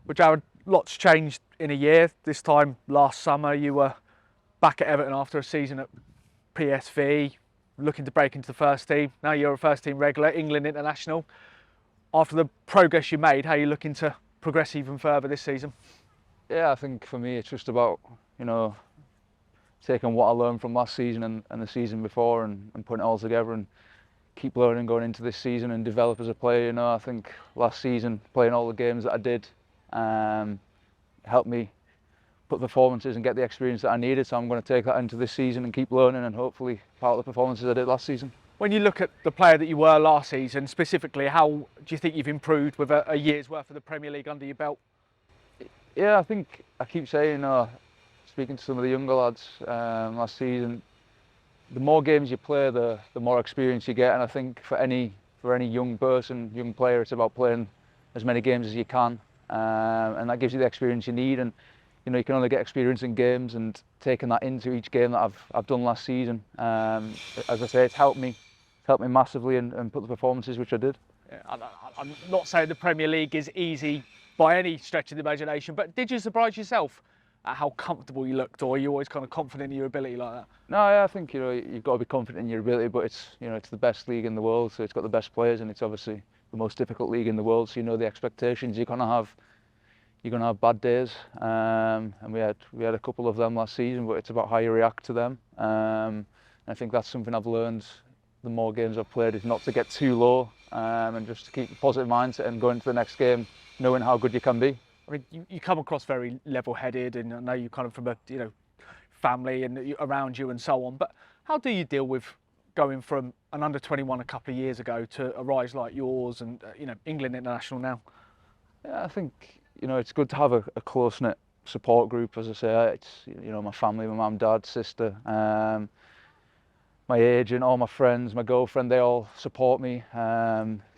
Well, Jarrad, lots changed in a year. This time last summer, you were back at Everton after a season at PSV, looking to break into the first team. Now you're a first team regular, England international. After the progress you made, how are you looking to progress even further this season? Yeah, I think for me it's just about, taking what I learned from last season and the season before and putting it all together and keep learning going into this season and develop as a player. I think last season playing all the games that I did helped me put performances and get the experience that I needed. So I'm going to take that into this season and keep learning and hopefully part of the performances I did last season. When you look at the player that you were last season, specifically, how do you think you've improved with a year's worth of the Premier League under your belt? Yeah, I think I keep saying, speaking to some of the younger lads last season, the more games you play, the more experience you get. And I think for any young person, young player, it's about playing as many games as you can, and that gives you the experience you need. And you can only get experience in games, and taking that into each game that I've done last season, as I say, it's helped me massively and put the performances which I did. Yeah, I'm not saying the Premier League is easy by any stretch of the imagination, but did you surprise yourself at how comfortable you looked, or are you always kind of confident in your ability like that? No, yeah, I think you've got to be confident in your ability, but it's the best league in the world, so it's got the best players, and it's obviously the most difficult league in the world. So the expectations you're gonna have bad days, and we had a couple of them last season, but it's about how you react to them. And I think that's something I've learned the more games I've played, is not to get too low, and just to keep a positive mindset and go into the next game knowing how good you can be. I mean, you come across very level-headed, and I know you kind of from a family and around you and so on. But how do you deal with going from an under-21 a couple of years ago to a rise like yours and England international now? Yeah, I think it's good to have a close-knit support group. As I say, it's my family, my mum, dad, sister, my agent, all my friends, my girlfriend. They all support me.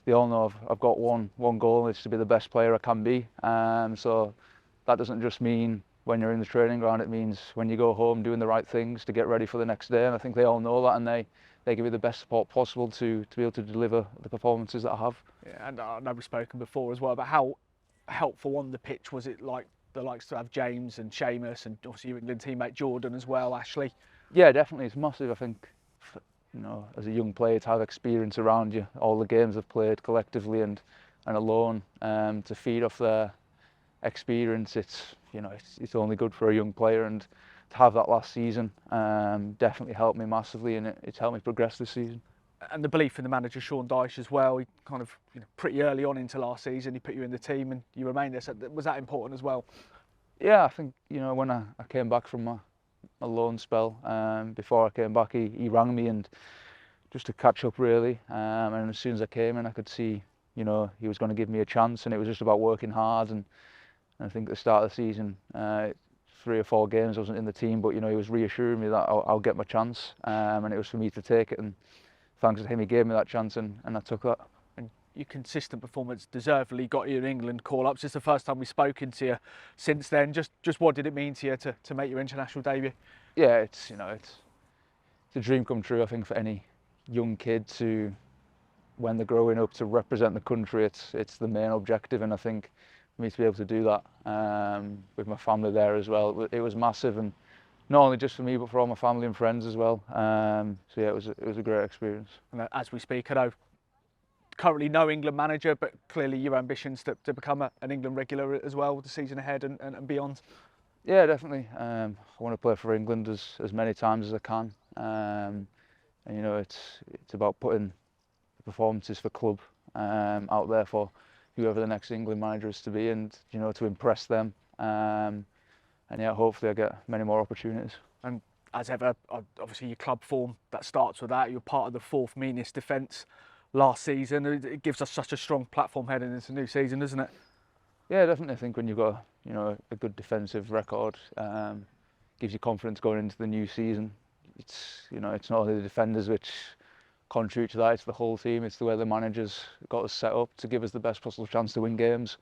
They all know I've got one goal, is to be the best player I can be. So that doesn't just mean when you're in the training ground, it means when you go home doing the right things to get ready for the next day. And I think they all know that, and they give you the best support possible to be able to deliver the performances that I have. Yeah, and I know we've spoken before as well about how helpful on the pitch was it, like the likes to have James and Seamus, and obviously your England teammate Jordan as well, Ashley. Yeah, definitely, it's massive. I think as a young player, to have experience around you, all the games I've played collectively and alone, to feed off their experience, it's only good for a young player. And to have that last season definitely helped me massively, and it's helped me progress this season. And the belief in the manager, Sean Dyche, as well. He kind of pretty early on into last season, he put you in the team and you remained there. So was that important as well? Yeah, I think when I came back from my loan spell, before I came back, he rang me and just to catch up really, and as soon as I came in, I could see he was going to give me a chance, and it was just about working hard. And I think at the start of the season, 3 or 4 games I wasn't in the team, but he was reassuring me that I'll get my chance, and it was for me to take it, and thanks to him he gave me that chance, and I took that. And your consistent performance deservedly got you in England call-ups. It's the first time we've spoken to you since then. Just what did it mean to you to make your international debut? Yeah, it's a dream come true, I think, for any young kid to, when they're growing up, to represent the country. It's the main objective, and I think for me to be able to do that with my family there as well, it was massive, and not only just for me but for all my family and friends as well. So yeah, it was a great experience. And as we speak, I know currently no England manager, but clearly your ambitions to become an England regular as well, the season ahead and beyond. Yeah, definitely. I want to play for England as many times as I can. And it's about putting the performances for club out there for whoever the next England manager is to be, and to impress them. And yeah, hopefully I get many more opportunities. And as ever, obviously your club form, that starts with that. You're part of the 4th meanest defence last season. It gives us such a strong platform heading into the new season, doesn't it? Yeah, definitely. I think when you've got a good defensive record, gives you confidence going into the new season. It's it's not only the defenders which contribute to that, it's the whole team. It's the way the managers got us set up to give us the best possible chance to win games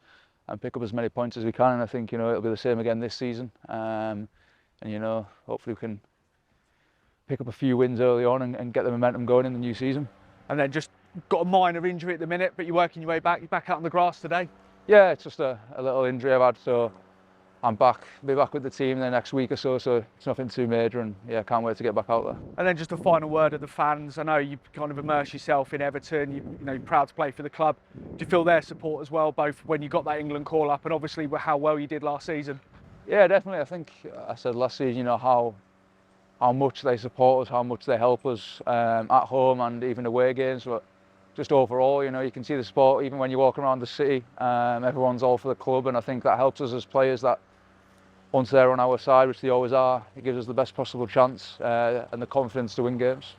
and pick up as many points as we can. And I think it'll be the same again this season. And hopefully we can pick up a few wins early on and get the momentum going in the new season. And then just got a minor injury at the minute, but you're working your way back. You're back out on the grass today. Yeah, it's just a little injury I've had, so I'm back. Be back with the team in the next week or so. So it's nothing too major, and yeah, can't wait to get back out there. And then just a final word of the fans. I know you kind of immerse yourself in Everton. You know, you're proud to play for the club. Do you feel their support as well, both when you got that England call up and obviously how well you did last season? Yeah, definitely. I think I said last season, you know, how much they support us, how much they help us at home and even away games. But just overall, you know, you can see the support even when you walk around the city. Everyone's all for the club, and I think that helps us as players. That once they're on our side, which they always are, it gives us the best possible chance and the confidence to win games.